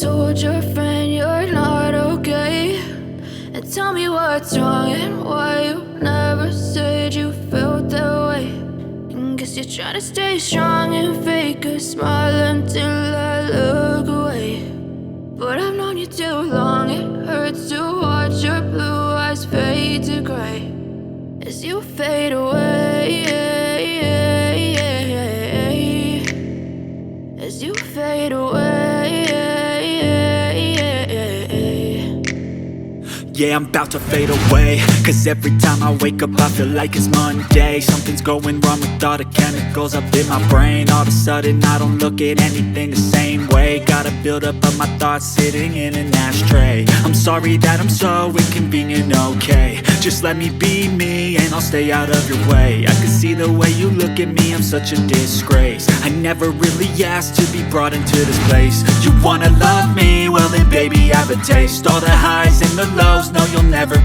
told your friend you're not okay? And tell me what's wrong and why you never said you felt that way. And guess you're trying to stay strong and fake a smile until I look away. But I've known you too long, it hurts to watch your blue eyes fade to gray as you fade away, as you fade away. Yeah, I'm about to fade away, cause every time I wake up I feel like it's Monday. Something's going wrong with all the chemicals up in my brain. All of a sudden I don't look at anything the same way. Gotta build up of my thoughts sitting in an ashtray. I'm sorry that I'm so inconvenient, okay? Just let me be me and I'll stay out of your way. I can see the way you look at me, I'm such a disgrace. I never really asked to be brought into this place. You wanna love me? Well then baby, have a taste. All the highs and the lows, no you'll never